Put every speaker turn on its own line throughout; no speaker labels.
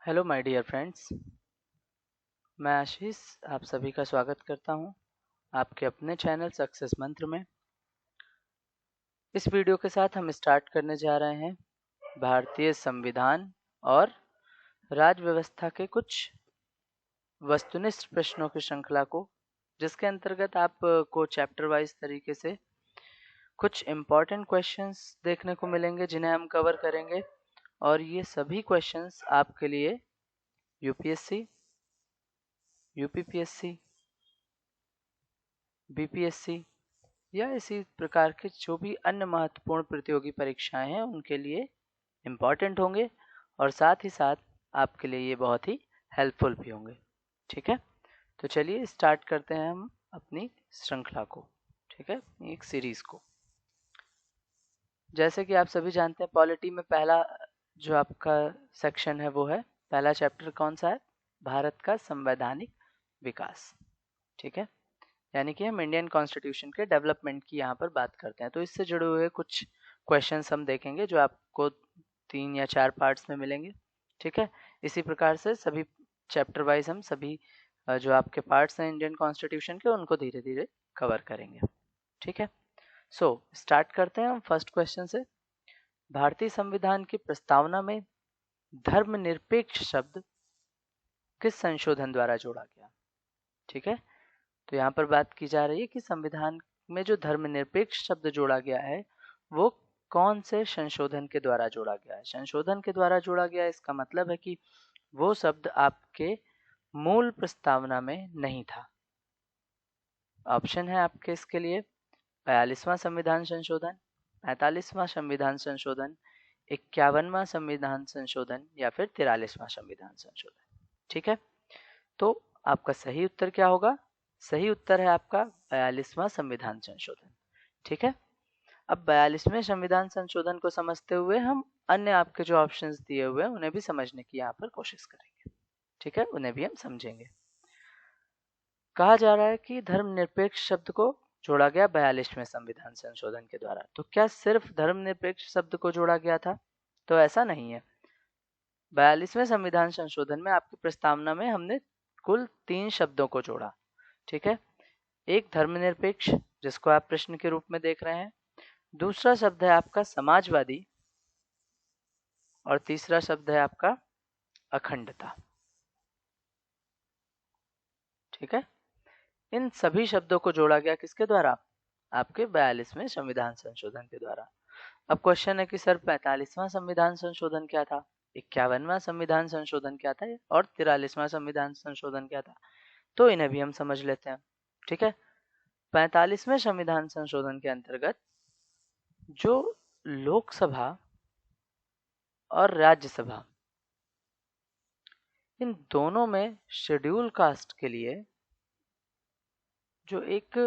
Hello my dear friends, मैं आशीष आप सभी का स्वागत करता हूं आपके अपने चैनल सक्सेस मंत्र में। इस वीडियो के साथ हम स्टार्ट करने जा रहे हैं भारतीय संविधान और राज्य व्यवस्था के कुछ वस्तुनिष्ठ प्रश्नों की श्रृंखला को, जिसके अंतर्गत आपको चैप्टर वाइज तरीके से कुछ इम्पॉर्टेंट क्वेश्चंस देखने को मिलेंगे जिन्हें हम कवर करेंगे। और ये सभी क्वेश्चंस आपके लिए यूपीएससी, यूपीपीएससी, बीपीएससी या इसी प्रकार के जो भी अन्य महत्वपूर्ण प्रतियोगी परीक्षाएं हैं उनके लिए इम्पॉर्टेंट होंगे और साथ ही साथ आपके लिए ये बहुत ही हेल्पफुल भी होंगे। ठीक है, तो चलिए स्टार्ट करते हैं हम अपनी श्रृंखला को। ठीक है, एक सीरीज को। जैसे कि आप सभी जानते हैं, पॉलिटी में पहला जो आपका सेक्शन है वो है, पहला चैप्टर कौन सा है? भारत का संवैधानिक विकास। ठीक है, यानी कि हम इंडियन कॉन्स्टिट्यूशन के डेवलपमेंट की यहाँ पर बात करते हैं। तो इससे जुड़े हुए कुछ क्वेश्चंस हम देखेंगे जो आपको 3 या 4 पार्ट्स में मिलेंगे। ठीक है, इसी प्रकार से सभी चैप्टर वाइज हम सभी जो आपके पार्ट्स हैं इंडियन कॉन्स्टिट्यूशन के उनको धीरे धीरे कवर करेंगे। ठीक है, सो स्टार्ट करते हैं हम फर्स्ट क्वेश्चन से। भारतीय संविधान की प्रस्तावना में धर्मनिरपेक्ष शब्द किस संशोधन द्वारा जोड़ा गया? ठीक है, तो यहाँ पर बात की जा रही है कि संविधान में जो धर्मनिरपेक्ष शब्द जोड़ा गया है वो कौन से संशोधन के द्वारा जोड़ा गया है? संशोधन के द्वारा जोड़ा गया है, इसका मतलब है कि वो शब्द आपके मूल प्रस्तावना में नहीं था। ऑप्शन है आपके इसके लिए 42वां संविधान संशोधन, 45वां संविधान संशोधन, 51वां संविधान संशोधन या फिर 43वां संविधान संशोधन। ठीक है, तो आपका सही उत्तर क्या होगा? सही उत्तर है आपका 42वां संविधान संशोधन। ठीक है, अब 42वें संविधान संशोधन को समझते हुए हम अन्य आपके जो ऑप्शंस दिए हुए हैं उन्हें भी समझने की यहाँ पर कोशिश करेंगे। ठीक है, उन्हें भी हम समझेंगे। कहा जा रहा है कि धर्मनिरपेक्ष शब्द को जोड़ा गया 42वें संविधान संशोधन के द्वारा। तो क्या सिर्फ धर्मनिरपेक्ष शब्द को जोड़ा गया था? तो ऐसा नहीं है। 42वें संविधान संशोधन में आपकी प्रस्तावना में हमने कुल 3 शब्दों को जोड़ा। ठीक है, एक धर्मनिरपेक्ष जिसको आप प्रश्न के रूप में देख रहे हैं, दूसरा शब्द है आपका समाजवादी और तीसरा शब्द है आपका अखंडता। ठीक है, इन सभी शब्दों को जोड़ा गया किसके द्वारा? आपके 42वें संविधान संशोधन के द्वारा। अब क्वेश्चन है कि सर 45वां संविधान संशोधन क्या था, 51वां संविधान संशोधन क्या था और 43वां संविधान संशोधन क्या था? तो इन्हें भी हम समझ लेते हैं। ठीक है, 45वें संविधान संशोधन के अंतर्गत जो लोकसभा और राज्यसभा, इन दोनों में शेड्यूल कास्ट के लिए जो एक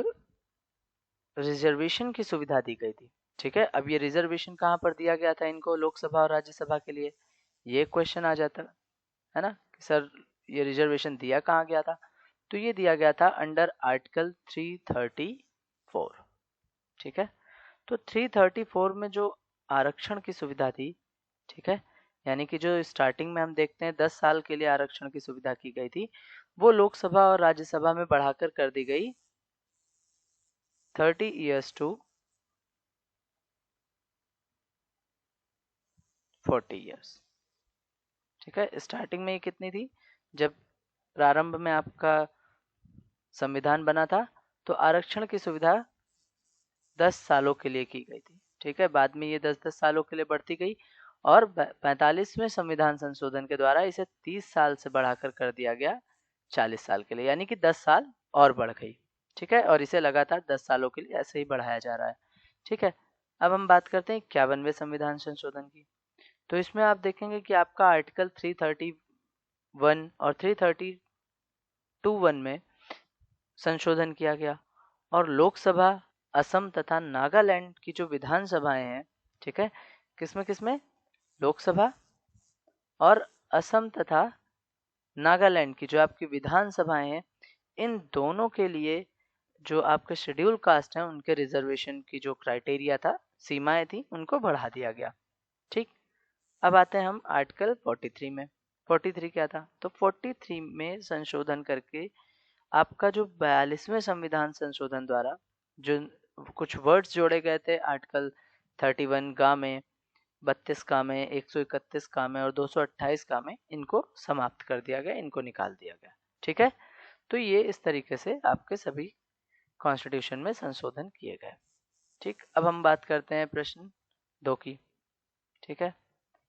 रिजर्वेशन की सुविधा दी गई थी। ठीक है, अब ये रिजर्वेशन कहाँ पर दिया गया था इनको, लोकसभा और राज्यसभा के लिए? ये क्वेश्चन आ जाता है ना कि सर ये रिजर्वेशन दिया कहाँ गया था? तो ये दिया गया था अंडर आर्टिकल 334। ठीक है, तो 334 में जो आरक्षण की सुविधा थी, ठीक है, यानी कि जो स्टार्टिंग में हम देखते हैं 10 साल के लिए आरक्षण की सुविधा की गई थी, वो लोकसभा और राज्यसभा में बढ़ाकर कर दी गई 30 years to 40 years। ठीक है, स्टार्टिंग में ये कितनी थी? जब प्रारंभ में आपका संविधान बना था तो आरक्षण की सुविधा 10 सालों के लिए की गई थी। ठीक है, बाद में ये 10-10 सालों के लिए बढ़ती गई और 45वें संविधान संशोधन के द्वारा इसे 30 साल से बढ़ाकर कर दिया गया 40 साल के लिए, यानी कि 10 साल और बढ़ गई। ठीक है, और इसे लगातार 10 सालों के लिए ऐसे ही बढ़ाया जा रहा है। ठीक है, अब हम बात करते हैं 51वें संविधान संशोधन की। तो इसमें आप देखेंगे कि आपका आर्टिकल 331 और 332(1) में संशोधन किया गया और लोकसभा, असम तथा नागालैंड की जो विधानसभाएं हैं, ठीक है, किसमें किसमें? लोकसभा और असम तथा नागालैंड की जो आपकी विधानसभाएं हैं, इन दोनों के लिए जो आपके शेड्यूल कास्ट हैं उनके रिजर्वेशन की जो क्राइटेरिया था, सीमाएं थी, उनको बढ़ा दिया गया। ठीक, अब आते हैं हम आर्टिकल 43 में। 43 क्या था? तो 43 में संशोधन करके आपका जो 42वें संविधान संशोधन द्वारा जो कुछ वर्ड्स जोड़े गए थे आर्टिकल 31 गा में, 32 का में, 131 का में और 228 का में, इनको समाप्त कर दिया गया, इनको निकाल दिया गया। ठीक है, तो ये इस तरीके से आपके सभी कॉन्स्टिट्यूशन में संशोधन किए गए। ठीक, अब हम बात करते हैं प्रश्न 2 की। ठीक है,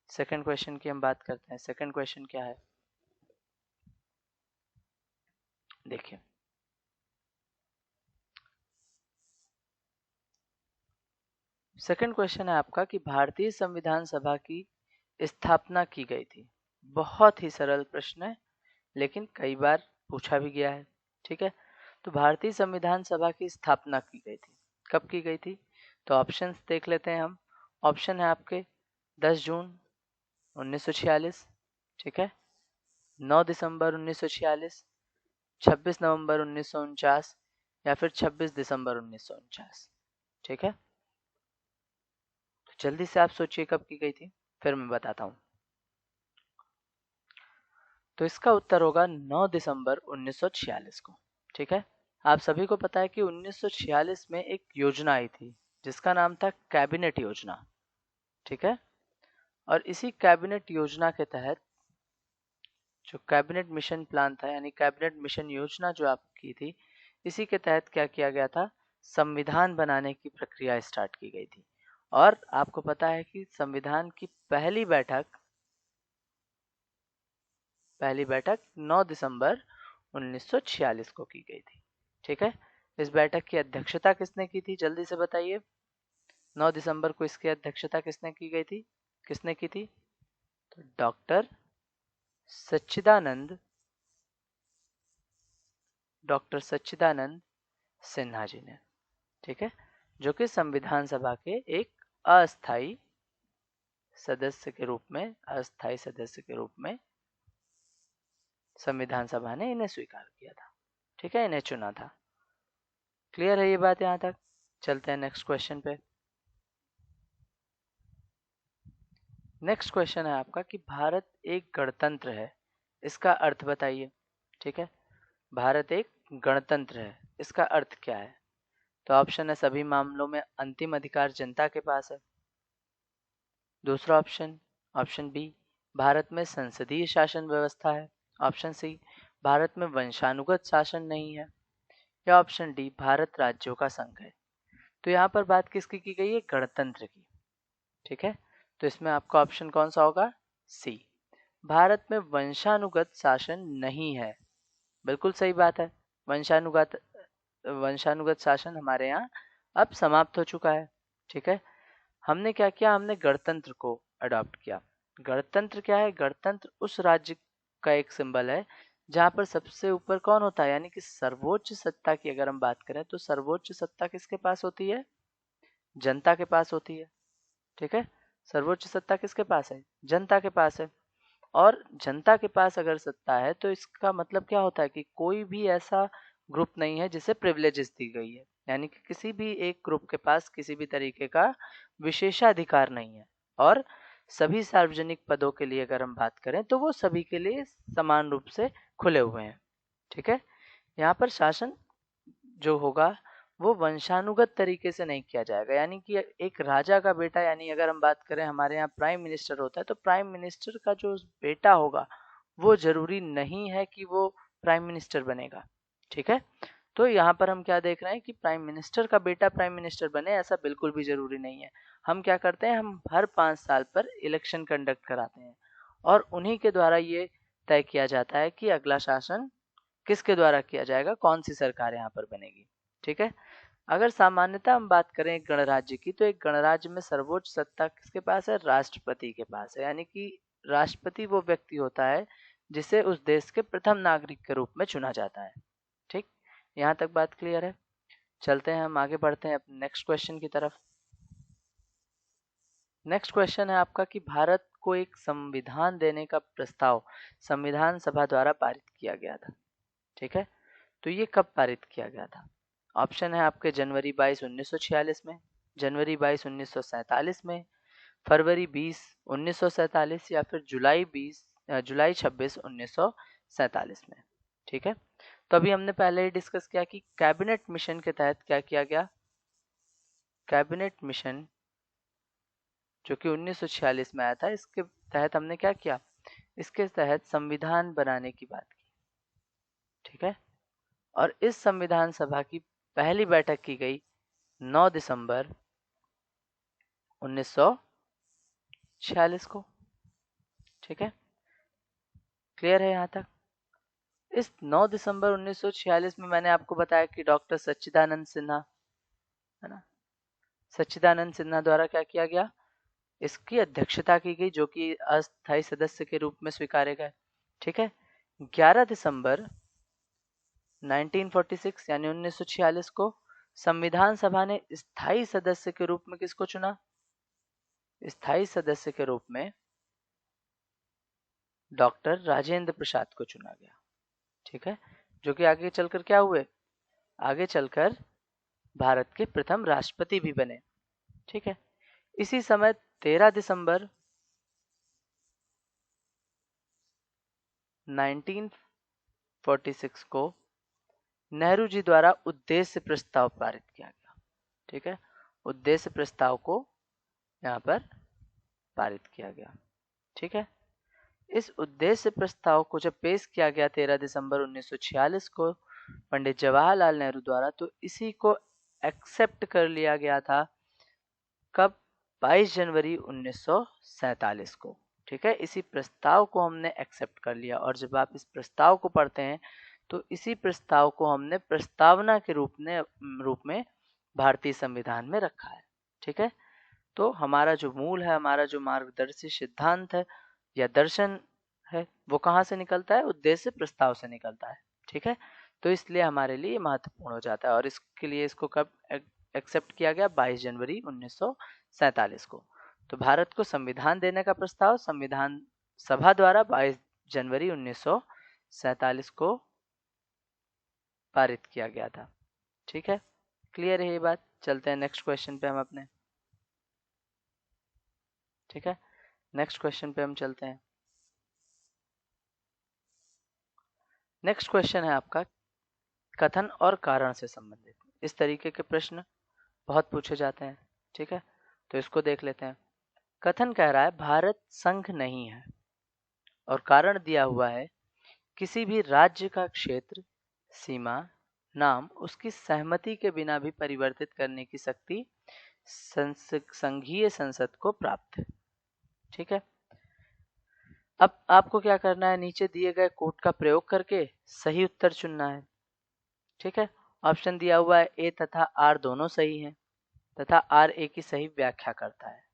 सेकंड क्वेश्चन की हम बात करते हैं। सेकंड क्वेश्चन क्या है, देखिए। सेकंड क्वेश्चन है आपका कि भारतीय संविधान सभा की स्थापना की गई थी। बहुत ही सरल प्रश्न है, लेकिन कई बार पूछा भी गया है। ठीक है, तो भारतीय संविधान सभा की स्थापना की गई थी, कब की गई थी? तो ऑप्शंस देख लेते हैं हम। ऑप्शन है आपके 10 जून 1946, ठीक है, 9 दिसंबर 1946, 26 नवंबर 1949 या फिर 26 दिसंबर 1949। ठीक है, तो जल्दी से आप सोचिए कब की गई थी, फिर मैं बताता हूँ। तो इसका उत्तर होगा 9 दिसंबर 1946 को। ठीक है, आप सभी को पता है कि 1946 में एक योजना आई थी जिसका नाम था कैबिनेट योजना। ठीक है, और इसी कैबिनेट योजना के तहत जो कैबिनेट मिशन प्लान था, यानी कैबिनेट मिशन योजना जो आपकी थी, इसी के तहत क्या किया गया था, संविधान बनाने की प्रक्रिया स्टार्ट की गई थी। और आपको पता है कि संविधान की पहली बैठक 9 दिसंबर 1946 को की गई थी। ठीक है, इस बैठक की अध्यक्षता किसने की थी, जल्दी से बताइए। 9 दिसंबर को इसकी अध्यक्षता किसने की गई थी, किसने की थी? तो डॉक्टर सच्चिदानंद सिन्हा जी ने। ठीक है, जो कि संविधान सभा के एक अस्थाई सदस्य के रूप में संविधान सभा ने इन्हें स्वीकार किया था। ठीक है, इन्हें चुना था। क्लियर है ये बात यहाँ तक? चलते हैं नेक्स्ट क्वेश्चन पे। नेक्स्ट क्वेश्चन है आपका कि भारत एक गणतंत्र है, इसका अर्थ बताइए। ठीक है, भारत एक गणतंत्र है, इसका अर्थ क्या है? तो ऑप्शन है सभी मामलों में अंतिम अधिकार जनता के पास है। दूसरा ऑप्शन बी, भारत में संसदीय शासन व्यवस्था है। ऑप्शन सी, भारत में वंशानुगत शासन नहीं है। या ऑप्शन डी, भारत राज्यों का संघ है। तो यहाँ पर बात किसकी की गई है, गणतंत्र की। ठीक है, तो इसमें आपका ऑप्शन कौन सा होगा, सी, भारत में वंशानुगत शासन नहीं है। बिल्कुल सही बात है, वंशानुगत शासन हमारे यहाँ अब समाप्त हो चुका है। ठीक है, हमने क्या किया, हमने गणतंत्र को अडॉप्ट किया। गणतंत्र क्या है, गणतंत्र उस राज्य का एक सिंबल है जहाँ पर सबसे ऊपर कौन होता है, यानी कि सर्वोच्च सत्ता की अगर हम बात करें तो सर्वोच्च सत्ता किसके पास होती है, जनता के पास होती है। ठीक है, सर्वोच्च सत्ता किसके पास है, जनता के पास है। और जनता के पास अगर सत्ता है तो इसका मतलब क्या होता है कि कोई भी ऐसा ग्रुप नहीं है जिसे प्रिविलेजेस दी गई है, यानी कि किसी भी एक ग्रुप के पास किसी भी तरीके का विशेषाधिकार नहीं है। और सभी सार्वजनिक पदों के लिए अगर हम बात करें तो वो सभी के लिए समान रूप से खुले हुए हैं। ठीक है, यहाँ पर शासन जो होगा वो वंशानुगत तरीके से नहीं किया जाएगा, यानी कि एक राजा का बेटा, यानी अगर हम बात करें हमारे यहाँ प्राइम मिनिस्टर होता है तो प्राइम मिनिस्टर का जो बेटा होगा वो जरूरी नहीं है कि वो प्राइम मिनिस्टर बनेगा। ठीक है, तो यहाँ पर हम क्या देख रहे हैं कि प्राइम मिनिस्टर का बेटा प्राइम मिनिस्टर बने ऐसा बिल्कुल भी जरूरी नहीं है। हम क्या करते हैं, हम हर 5 साल पर इलेक्शन कंडक्ट कराते हैं और उन्हीं के द्वारा ये तय किया जाता है कि अगला शासन किसके द्वारा किया जाएगा, कौन सी सरकार यहाँ पर बनेगी। ठीक है, अगर सामान्यतः हम बात करें एक गणराज्य की, तो एक गणराज्य में सर्वोच्च सत्ता किसके पास है, राष्ट्रपति के पास है। यानी कि राष्ट्रपति वो व्यक्ति होता है जिसे उस देश के प्रथम नागरिक के रूप में चुना जाता है। ठीक, यहाँ तक बात क्लियर है? चलते हैं, हम आगे बढ़ते हैं अपने नेक्स्ट क्वेश्चन की तरफ। नेक्स्ट क्वेश्चन है आपका कि भारत को एक संविधान देने का प्रस्ताव संविधान सभा द्वारा पारित किया गया था। ठीक है, तो ये कब पारित किया गया था? ऑप्शन है आपके जनवरी 22 1946 में, जनवरी 22 1947 में, फरवरी 20 1947 या फिर जुलाई 20 जुलाई 26, 1947 में। ठीक है, तो अभी हमने पहले ही डिस्कस किया कि कैबिनेट मिशन के तहत क्या किया गया। कैबिनेट मिशन जो कि 1946 में आया था, इसके तहत हमने क्या किया, इसके तहत संविधान बनाने की बात की। ठीक है, और इस संविधान सभा की पहली बैठक की गई 9 दिसंबर 1946 को। ठीक है, क्लियर है यहाँ तक। इस 9 दिसंबर 1946 में मैंने आपको बताया कि डॉक्टर सच्चिदानंद सिन्हा, है ना, सच्चिदानंद सिन्हा द्वारा क्या किया गया, इसकी अध्यक्षता की गई, जो कि अस्थायी सदस्य के रूप में स्वीकारे गए। ठीक है, 11 दिसंबर 1946 यानी 1946 को संविधान सभा ने स्थायी सदस्य के रूप में किसको चुना, स्थायी सदस्य के रूप में डॉक्टर राजेंद्र प्रसाद को चुना गया। ठीक है, जो कि आगे चलकर क्या हुए, आगे चलकर भारत के प्रथम राष्ट्रपति भी बने। ठीक है, इसी समय 13 दिसंबर 1946 को नेहरू जी द्वारा उद्देश्य प्रस्ताव पारित किया गया। ठीक है, उद्देश्य प्रस्ताव को यहाँ पर पारित किया गया। ठीक है, इस उद्देश्य प्रस्ताव को जब पेश किया गया 13 दिसंबर 1946 को पंडित जवाहरलाल नेहरू द्वारा, तो इसी को एक्सेप्ट कर लिया गया था। कब, 22 जनवरी 1947 को। ठीक है, इसी प्रस्ताव को हमने एक्सेप्ट कर लिया, और जब आप इस प्रस्ताव को पढ़ते हैं तो इसी प्रस्ताव को हमने प्रस्तावना के रूप में भारतीय संविधान में रखा है। ठीक है, तो हमारा जो मूल है, हमारा जो मार्गदर्शी सिद्धांत है या दर्शन है, वो कहाँ से निकलता है, उद्देश्य प्रस्ताव से निकलता है। ठीक है, तो इसलिए हमारे लिए महत्वपूर्ण हो जाता है, और इसके लिए इसको कब एक्सेप्ट किया गया, 22 जनवरी 1947 को। तो भारत को संविधान देने का प्रस्ताव संविधान सभा द्वारा 22 जनवरी 1947 को पारित किया गया था। ठीक है, क्लियर है ये बात। चलते हैं नेक्स्ट क्वेश्चन पे हम अपने। ठीक है, नेक्स्ट क्वेश्चन पे हम चलते हैं। नेक्स्ट क्वेश्चन है आपका कथन और कारण से संबंधित। इस तरीके के प्रश्न बहुत पूछे जाते हैं। ठीक है, तो इसको देख लेते हैं। कथन कह रहा है भारत संघ नहीं है, और कारण दिया हुआ है किसी भी राज्य का क्षेत्र, सीमा, नाम उसकी सहमति के बिना भी परिवर्तित करने की शक्ति संघीय संसद को प्राप्त है। ठीक है, अब आपको क्या करना है, नीचे दिए गए कोड का प्रयोग करके सही उत्तर चुनना है। ठीक है, ऑप्शन दिया हुआ है ए तथा आर दोनों सही हैं तथा आर ए की सही व्याख्या करता है।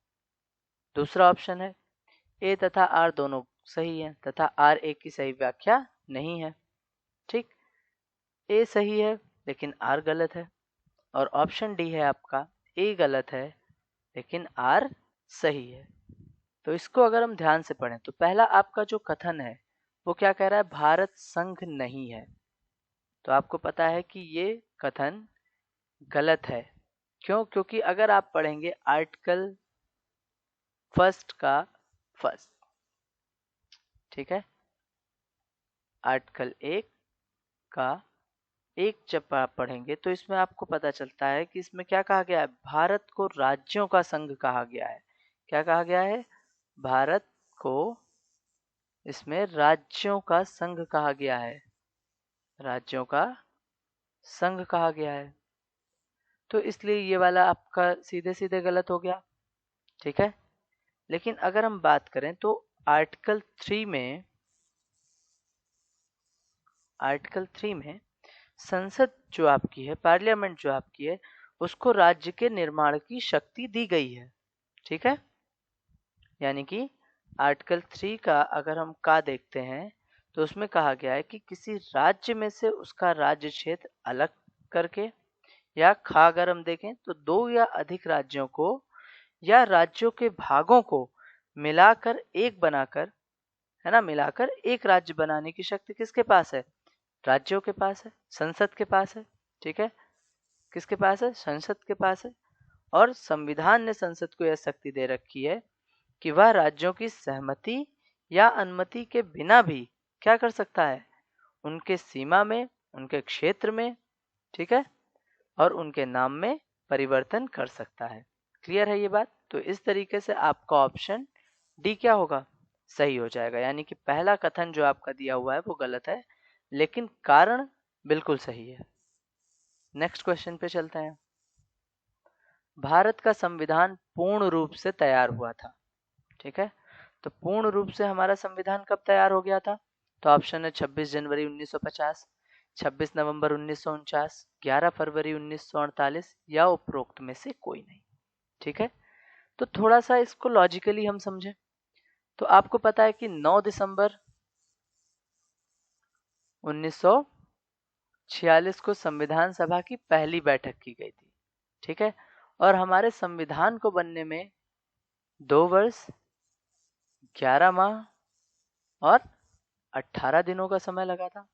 दूसरा ऑप्शन है ए तथा आर दोनों सही हैं तथा आर ए की सही व्याख्या नहीं है। ठीक, ए सही है लेकिन आर गलत है, और ऑप्शन डी है आपका ए गलत है लेकिन आर सही है। तो इसको अगर हम ध्यान से पढ़ें तो पहला आपका जो कथन है वो क्या कह रहा है, भारत संघ नहीं है। तो आपको पता है कि ये कथन गलत है। क्यों? क्योंकि अगर आप पढ़ेंगे आर्टिकल फर्स्ट का फर्स्ट, ठीक है, आर्टिकल 1 का 1 जब आप पढ़ेंगे तो इसमें आपको पता चलता है कि इसमें क्या कहा गया है, भारत को राज्यों का संघ कहा गया है। क्या कहा गया है, भारत को इसमें राज्यों का संघ कहा गया है, राज्यों का संघ कहा गया है। तो इसलिए ये वाला आपका सीधे सीधे गलत हो गया। ठीक है, लेकिन अगर हम बात करें तो आर्टिकल 3 में संसद जो आपकी है, पार्लियामेंट जो आपकी है, उसको राज्य के निर्माण की शक्ति दी गई है। ठीक है, यानी कि आर्टिकल 3 का अगर हम का देखते हैं तो उसमें कहा गया है कि किसी राज्य में से उसका राज्य क्षेत्र अलग करके, या खा अगर हम देखें तो 2 या अधिक राज्यों को या राज्यों के भागों को मिलाकर एक बनाकर, है ना, मिलाकर एक राज्य बनाने की शक्ति किसके पास है, राज्यों के पास है, संसद के पास है। ठीक है, किसके पास है, संसद के पास है। और संविधान ने संसद को यह शक्ति दे रखी है कि वह राज्यों की सहमति या अनुमति के बिना भी क्या कर सकता है, उनके सीमा में, उनके क्षेत्र में, ठीक है, और उनके नाम में परिवर्तन कर सकता है। क्लियर है ये बात? तो इस तरीके से आपका ऑप्शन डी क्या होगा, सही हो जाएगा। यानी कि पहला कथन जो आपका दिया हुआ है वो गलत है, लेकिन कारण बिल्कुल सही है। नेक्स्ट क्वेश्चन पे चलते हैं। भारत का संविधान पूर्ण रूप से तैयार हुआ था, ठीक है। तो पूर्ण रूप से हमारा संविधान कब तैयार हो गया था? तो ऑप्शन है 26 जनवरी 1950, 26 नवंबर 1949, 11 फरवरी 1948 या उपरोक्त में से कोई नहीं, ठीक है। तो थोड़ा सा इसको लॉजिकली हम समझें तो आपको पता है कि 9 दिसंबर 1946 को संविधान सभा की पहली बैठक की गई थी, ठीक है। और हमारे संविधान को बनने में 2 वर्ष 11 माह और 18 दिनों का समय लगा था,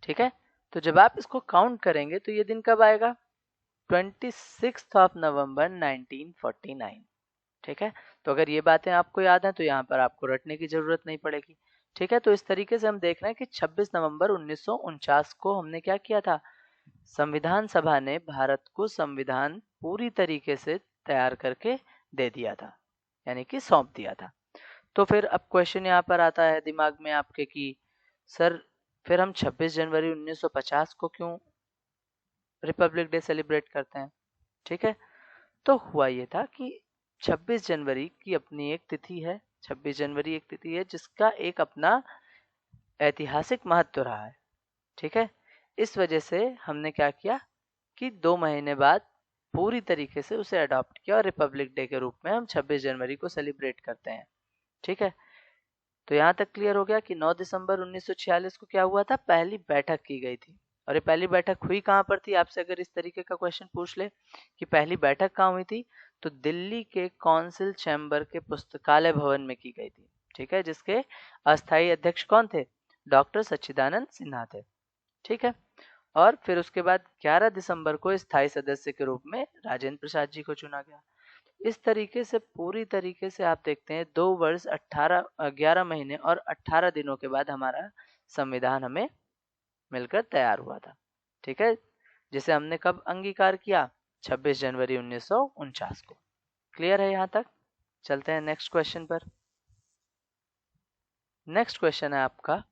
ठीक है। तो जब आप इसको काउंट करेंगे तो ये दिन कब आएगा? 26 नवंबर 1949, ठीक है। तो अगर ये बातें आपको याद हैं तो यहाँ पर आपको रटने की जरूरत नहीं पड़ेगी, ठीक है। तो इस तरीके से हम देख रहे हैं कि 26 नवंबर 1949 को हमने क्या किया था, संविधान सभा ने भारत को संविधान पूरी तरीके से तैयार करके दे दिया था, यानी कि सौंप दिया था। तो फिर अब क्वेश्चन यहाँ पर आता है दिमाग में आपके कि सर फिर हम 26 जनवरी 1950 को क्यों रिपब्लिक डे सेलिब्रेट करते हैं, ठीक है। तो हुआ ये था कि 26 जनवरी की अपनी एक तिथि है, 26 जनवरी एक तिथि है जिसका एक अपना ऐतिहासिक महत्व रहा है, ठीक है। इस वजह से हमने क्या किया कि 2 महीने बाद पूरी तरीके से उसे अडॉप्ट किया और रिपब्लिक डे के रूप में हम 26 जनवरी को सेलिब्रेट करते हैं, ठीक है। तो यहाँ तक क्लियर हो गया कि 9 दिसंबर 1946 को क्या हुआ था, पहली बैठक की गई थी। और ये पहली बैठक हुई कहाँ पर थी? आपसे अगर इस तरीके का क्वेश्चन पूछ ले कि पहली बैठक कहाँ हुई थी, तो दिल्ली के काउंसिल चैम्बर के पुस्तकालय भवन में की गई थी, ठीक है, जिसके अस्थायी अध्यक्ष कौन थे? डॉक्टर सच्चिदानंद सिन्हा थे, ठीक है। और फिर उसके बाद 11 दिसंबर को स्थायी सदस्य के रूप में राजेंद्र प्रसाद जी को चुना गया। इस तरीके से पूरी तरीके से आप देखते हैं 2 वर्ष 11 महीने और 18 दिनों के बाद हमारा संविधान हमें मिलकर तैयार हुआ था, ठीक है, जिसे हमने कब अंगीकार किया? 26 जनवरी 1949 को। क्लियर है यहाँ तक? चलते हैं नेक्स्ट क्वेश्चन पर। नेक्स्ट क्वेश्चन है आपका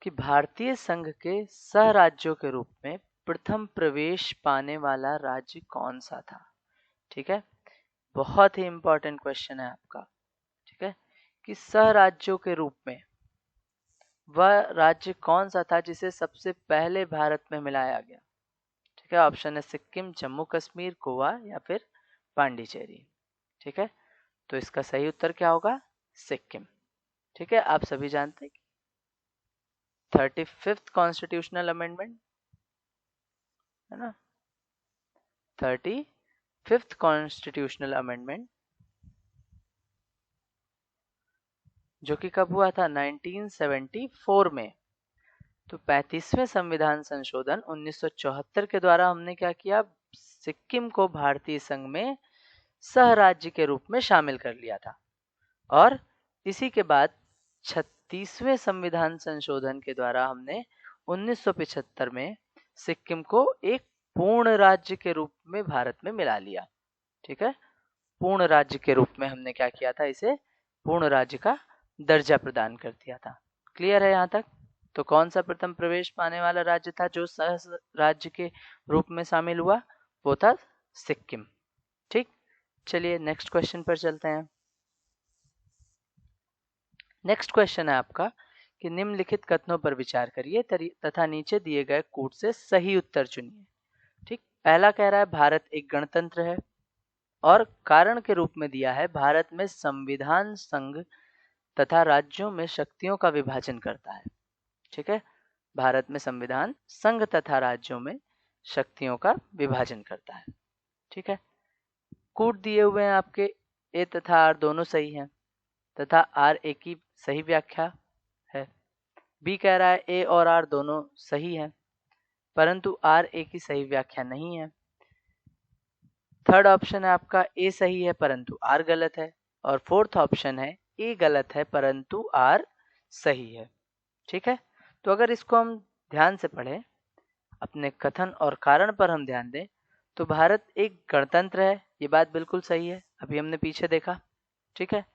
कि भारतीय संघ के सह राज्यों के रूप में प्रथम प्रवेश पाने वाला राज्य कौन सा था, ठीक है। बहुत ही इंपॉर्टेंट क्वेश्चन है आपका, ठीक है, कि सह राज्यों के रूप में वह राज्य कौन सा था जिसे सबसे पहले भारत में मिलाया गया, ठीक है। ऑप्शन है सिक्किम, जम्मू कश्मीर, गोवा या फिर पांडिचेरी, ठीक है। तो इसका सही उत्तर क्या होगा? सिक्किम, ठीक है। आप सभी जानते हैं 35th कॉन्स्टिट्यूशनल अमेंडमेंट है ना, 35th कॉन्स्टिट्यूशनल अमेंडमेंट जो कि कब हुआ था? 1974 में। तो 35वें संविधान संशोधन 1974 के द्वारा हमने क्या किया, सिक्किम को भारतीय संघ में सह राज्य के रूप में शामिल कर लिया था। और इसी के बाद 36वें संविधान संशोधन के द्वारा हमने 1975 में सिक्किम को एक पूर्ण राज्य के रूप में भारत में मिला लिया, ठीक है। पूर्ण राज्य के रूप में हमने क्या किया था, इसे पूर्ण राज्य का दर्जा प्रदान कर दिया था। क्लियर है यहाँ तक? तो कौन सा प्रथम प्रवेश पाने वाला राज्य था जो सह राज्य के रूप में शामिल हुआ? वो था सिक्किम, ठीक। चलिए नेक्स्ट क्वेश्चन पर चलते हैं। नेक्स्ट क्वेश्चन है आपका कि निम्नलिखित कथनों पर विचार करिए तथा नीचे दिए गए कूट से सही उत्तर चुनिए, ठीक। पहला कह रहा है भारत एक गणतंत्र है और कारण के रूप में दिया है भारत में संविधान संघ तथा राज्यों में शक्तियों का विभाजन करता है, ठीक है। भारत में संविधान संघ तथा राज्यों में शक्तियों का विभाजन करता है, ठीक है। कूट दिए हुए हैं आपके, ए तथा आर दोनों सही हैं तथा आर ए की सही व्याख्या है। बी कह रहा है ए और आर दोनों सही हैं परंतु आर ए की सही व्याख्या नहीं है। थर्ड ऑप्शन है आपका ए सही है परंतु आर गलत है। और फोर्थ ऑप्शन है ए गलत है परंतु आर सही है। ठीक है, तो अगर इसको हम ध्यान से पढ़ें, अपने कथन और कारण पर हम ध्यान दें, तो भारत एक गणतंत्र है, ये बात बिल्कुल सही है, अभी हमने पीछे देखा। ठीक है,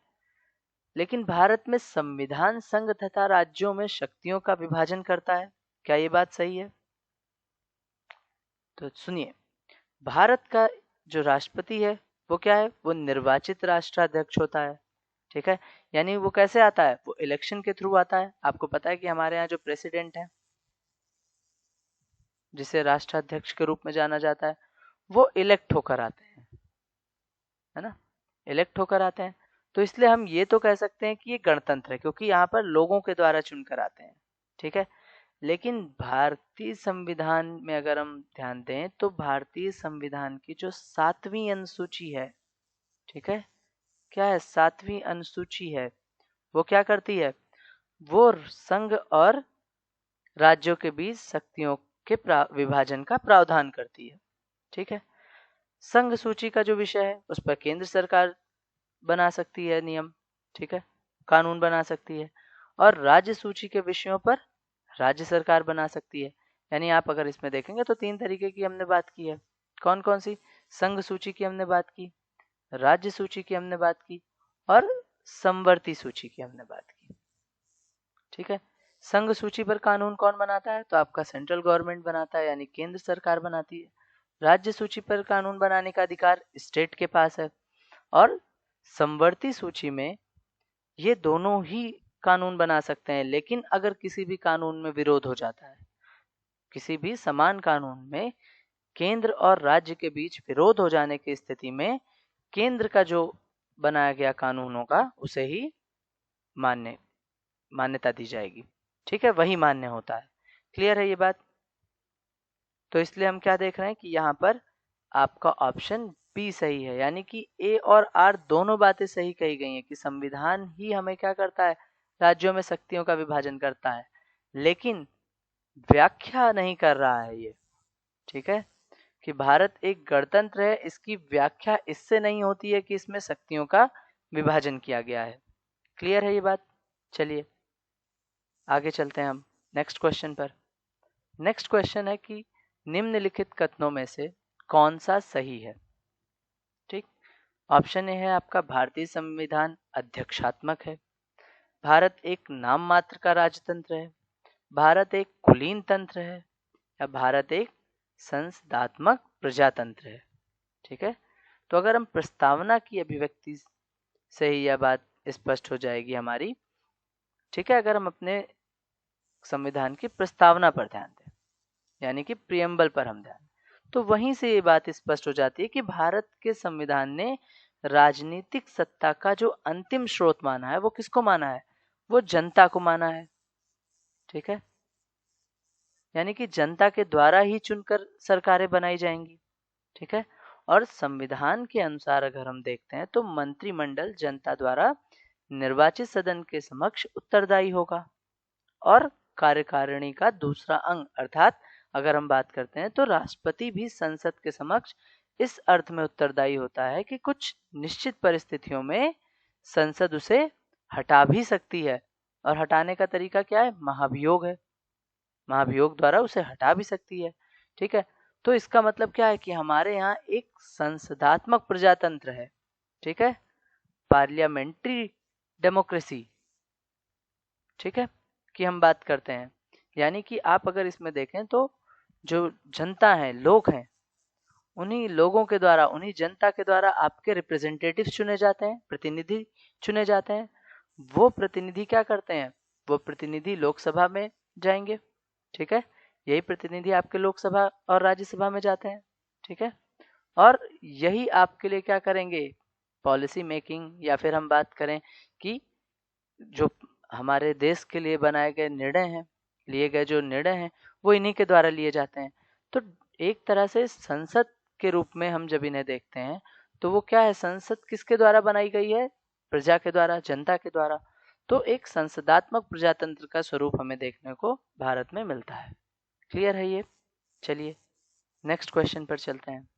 लेकिन भारत में संविधान संघ तथा राज्यों में शक्तियों का विभाजन करता है, क्या ये बात सही है? तो सुनिए, भारत का जो राष्ट्रपति है वो क्या है, वो निर्वाचित राष्ट्राध्यक्ष होता है। ठीक है, यानी वो कैसे आता है, वो इलेक्शन के थ्रू आता है। आपको पता है कि हमारे यहाँ जो प्रेसिडेंट है, जिसे राष्ट्राध्यक्ष के रूप में जाना जाता है, वो इलेक्ट होकर आते हैं, है ना, इलेक्ट होकर आते हैं। तो इसलिए हम ये तो कह सकते हैं कि ये गणतंत्र है, क्योंकि यहाँ पर लोगों के द्वारा चुनकर आते हैं। ठीक है, लेकिन भारतीय संविधान में अगर हम ध्यान दें, तो भारतीय संविधान की जो 7वीं अनुसूची है, ठीक है, क्या है, 7वीं अनुसूची है, वो क्या करती है, वो संघ और राज्यों के बीच शक्तियों के विभाजन का प्रावधान करती है। ठीक है, संघ सूची का जो विषय है उस पर केंद्र सरकार बना सकती है नियम, ठीक है, कानून बना सकती है, और राज्य सूची के विषयों पर राज्य सरकार बना सकती है। यानी आप अगर इसमें देखेंगे तो 3 तरीके की हमने बात की है। कौन कौन सी? संघ सूची की हमने बात की, राज्य सूची की हमने बात की, और समवर्ती सूची की हमने बात की। ठीक है, संघ सूची पर कानून कौन बनाता है, तो आपका सेंट्रल गवर्नमेंट बनाता है, यानी केंद्र सरकार बनाती है। राज्य सूची पर कानून बनाने का अधिकार स्टेट के पास है, और समवर्ती सूची में ये दोनों ही कानून बना सकते हैं। लेकिन अगर किसी भी कानून में विरोध हो जाता है, किसी भी समान कानून में केंद्र और राज्य के बीच विरोध हो जाने की स्थिति में केंद्र का जो बनाया गया कानून होगा उसे ही मान्यता दी जाएगी। ठीक है, वही मान्य होता है। क्लियर है ये बात? तो इसलिए हम क्या देख रहे हैं कि यहाँ पर आपका ऑप्शन बी सही है, यानी कि ए और आर दोनों बातें सही कही गई हैं कि संविधान ही हमें क्या करता है, राज्यों में शक्तियों का विभाजन करता है, लेकिन व्याख्या नहीं कर रहा है ये। ठीक है, कि भारत एक गणतंत्र है, इसकी व्याख्या इससे नहीं होती है कि इसमें शक्तियों का विभाजन किया गया है। क्लियर है ये बात? चलिए आगे चलते हैं हम नेक्स्ट क्वेश्चन पर। नेक्स्ट क्वेश्चन है कि निम्नलिखित कथनों में से कौन सा सही है? ठीक, ऑप्शन ए है आपका, भारतीय संविधान अध्यक्षात्मक है, भारत एक नाम मात्र का राजतंत्र है, भारत एक कुलीन तंत्र है, या भारत एक संसदात्मक प्रजातंत्र है। ठीक है, तो अगर हम प्रस्तावना की अभिव्यक्ति से ही यह बात स्पष्ट हो जाएगी हमारी। ठीक है, अगर हम अपने संविधान की प्रस्तावना पर ध्यान दें, यानी कि प्रियम्बल पर हम ध्यान दें, तो वहीं से ये बात स्पष्ट हो जाती है कि भारत के संविधान ने राजनीतिक सत्ता का जो अंतिम स्रोत माना है, वो किसको माना है, वो जनता को माना है। ठीक है, यानी कि जनता के द्वारा ही चुनकर सरकारें बनाई जाएंगी। ठीक है, और संविधान के अनुसार अगर हम देखते हैं तो मंत्रिमंडल जनता द्वारा निर्वाचित सदन के समक्ष उत्तरदायी होगा, और कार्यकारिणी का दूसरा अंग अर्थात अगर हम बात करते हैं तो राष्ट्रपति भी संसद के समक्ष इस अर्थ में उत्तरदायी होता है कि कुछ निश्चित परिस्थितियों में संसद उसे हटा भी सकती है, और हटाने का तरीका क्या है, महाभियोग है, महाभियोग द्वारा उसे हटा भी सकती है। ठीक है, तो इसका मतलब क्या है कि हमारे यहाँ एक संसदात्मक प्रजातंत्र है। ठीक है, पार्लियामेंट्री डेमोक्रेसी, ठीक है, की हम बात करते हैं। यानी कि आप अगर इसमें देखें तो जो जनता है, लोग हैं, उन्हीं लोगों के द्वारा, उन्हीं जनता के द्वारा आपके रिप्रेजेंटेटिव्स चुने जाते हैं, प्रतिनिधि चुने जाते हैं। वो प्रतिनिधि क्या करते हैं, वो प्रतिनिधि लोकसभा में जाएंगे। ठीक है, यही प्रतिनिधि आपके लोकसभा और राज्यसभा में जाते हैं। ठीक है, और यही आपके लिए क्या करेंगे, पॉलिसी मेकिंग, या फिर हम बात करें कि जो हमारे देश के लिए बनाए गए निर्णय हैं, लिए गए जो निर्णय हैं, वो इन्हीं के द्वारा लिए जाते हैं। तो एक तरह से संसद के रूप में हम जब इन्हें देखते हैं तो वो क्या है, संसद किसके द्वारा बनाई गई है, प्रजा के द्वारा, जनता के द्वारा। तो एक संसदात्मक प्रजातंत्र का स्वरूप हमें देखने को भारत में मिलता है। क्लियर है ये? चलिए नेक्स्ट क्वेश्चन पर चलते हैं।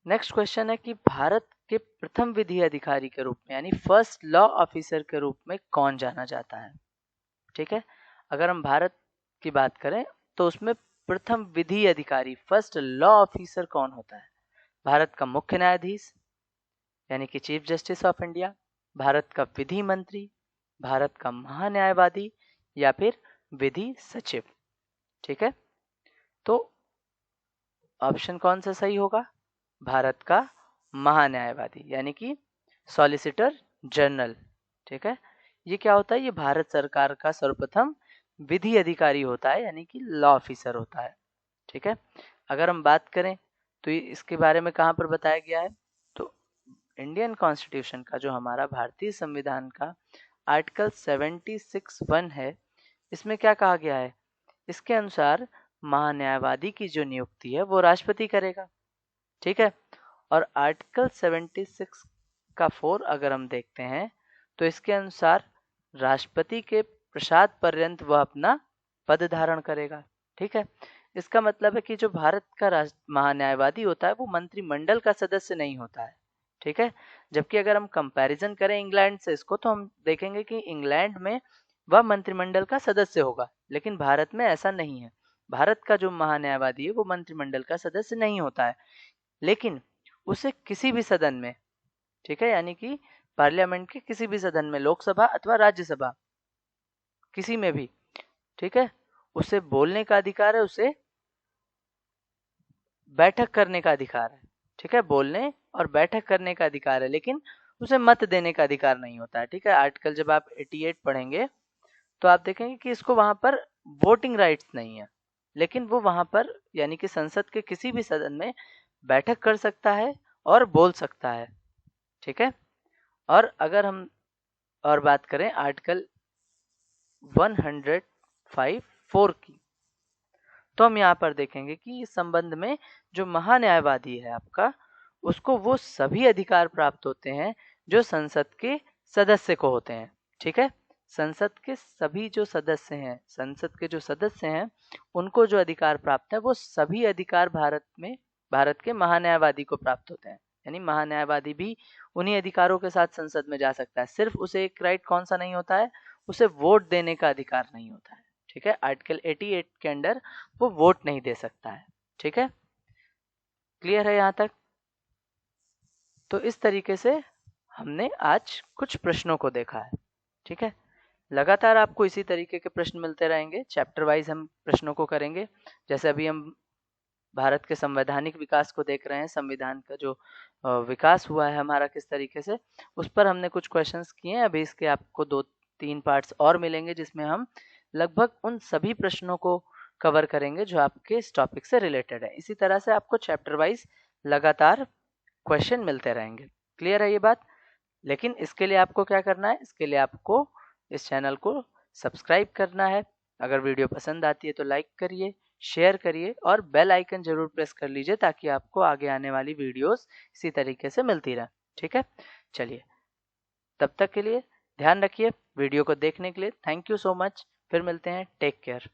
नेक्स्ट क्वेश्चन है कि भारत के प्रथम विधि अधिकारी के रूप में यानी फर्स्ट लॉ ऑफिसर के रूप में कौन जाना जाता है? ठीक है, अगर हम भारत की बात करें तो उसमें प्रथम विधि अधिकारी फर्स्ट लॉ ऑफिसर कौन होता है? भारत का मुख्य न्यायाधीश यानी कि chief justice of India, Bharat का विधि मंत्री, भारत का महान्यायवादी या फिर विधि सचिव। ठीक है, तो ऑप्शन कौन सा सही होगा? भारत का महान्यायवादी यानी कि सॉलिसिटर जनरल। ठीक है, ये क्या होता है? ये भारत सरकार का सर्वप्रथम विधि अधिकारी होता है यानी कि लॉ ऑफिसर होता है। ठीक है, अगर हम बात करें तो इसके बारे में कहाँ पर बताया गया है? तो इंडियन कॉन्स्टिट्यूशन का जो हमारा भारतीय संविधान का आर्टिकल 76(1) है, इसमें क्या कहा गया है? इसके अनुसार महान्यायवादी की जो नियुक्ति है वो राष्ट्रपति करेगा। ठीक है, और आर्टिकल 76 का 4 अगर हम देखते हैं तो इसके अनुसार राष्ट्रपति के प्रसाद पर्यंत वह अपना पद धारण करेगा। ठीक है, इसका मतलब है कि जो भारत का महान्यायवादी होता है वो मंत्रिमंडल का सदस्य नहीं होता है। ठीक है, जबकि अगर हम कंपैरिजन करें इंग्लैंड से इसको तो हम देखेंगे कि इंग्लैंड में वह मंत्रिमंडल का सदस्य होगा, लेकिन भारत में ऐसा नहीं है। भारत का जो महान्यायवादी है वो मंत्रिमंडल का सदस्य नहीं होता है, लेकिन उसे किसी भी सदन में, ठीक है, यानी कि पार्लियामेंट के किसी भी सदन में, लोकसभा अथवा राज्यसभा, किसी में भी, ठीक है, उसे बोलने का अधिकार है, उसे बैठक करने का अधिकार है। ठीक है, बोलने और बैठक करने का अधिकार है, लेकिन उसे मत देने का अधिकार नहीं होता है। ठीक है, आर्टिकल जब आप 88 पढ़ेंगे तो आप देखेंगे कि इसको वहां पर वोटिंग राइट्स नहीं है, लेकिन वो वहां पर यानी कि संसद के किसी भी सदन में बैठक कर सकता है और बोल सकता है। ठीक है, और अगर हम और बात करें आर्टिकल 105(4) की, तो हम यहाँ पर देखेंगे कि इस संबंध में जो महान्यायवादी है आपका, उसको वो सभी अधिकार प्राप्त होते हैं जो संसद के सदस्य को होते हैं। ठीक है, संसद के सभी जो सदस्य हैं, संसद के जो सदस्य हैं, उनको जो अधिकार प्राप्त है वो सभी अधिकार भारत के महान्यायवादी को प्राप्त होते हैं। यानी महान्यायवादी भी उन्हीं अधिकारों के साथ संसद में जा सकता है। सिर्फ उसे एक राइट कौन सा नहीं होता है? उसे वोट देने का अधिकार नहीं होता है। ठीक है, आर्टिकल 88 के अंडर वो वोट नहीं दे सकता है। ठीक है, क्लियर है यहाँ तक? तो इस तरीके से हमने आज कुछ प्रश्नों को देखा है। ठीक है, लगातार आपको इसी तरीके के प्रश्न मिलते रहेंगे, चैप्टर वाइज हम प्रश्नों को करेंगे। जैसे अभी हम भारत के संवैधानिक विकास को देख रहे हैं, संविधान का जो विकास हुआ है हमारा किस तरीके से, उस पर हमने कुछ क्वेश्चंस किए हैं। अभी इसके आपको 2-3 पार्ट्स और मिलेंगे जिसमें हम लगभग उन सभी प्रश्नों को कवर करेंगे जो आपके इस टॉपिक से रिलेटेड है। इसी तरह से आपको चैप्टर वाइज लगातार क्वेश्चन मिलते रहेंगे। क्लियर है ये बात? लेकिन इसके लिए आपको क्या करना है? इसके लिए आपको इस चैनल को सब्सक्राइब करना है। अगर वीडियो पसंद आती है तो लाइक करिए, शेयर करिए और बेल आइकन जरूर प्रेस कर लीजिए ताकि आपको आगे आने वाली वीडियोस इसी तरीके से मिलती रहे। ठीक है, चलिए, तब तक के लिए ध्यान रखिए। वीडियो को देखने के लिए थैंक यू सो मच। फिर मिलते हैं, टेक केयर।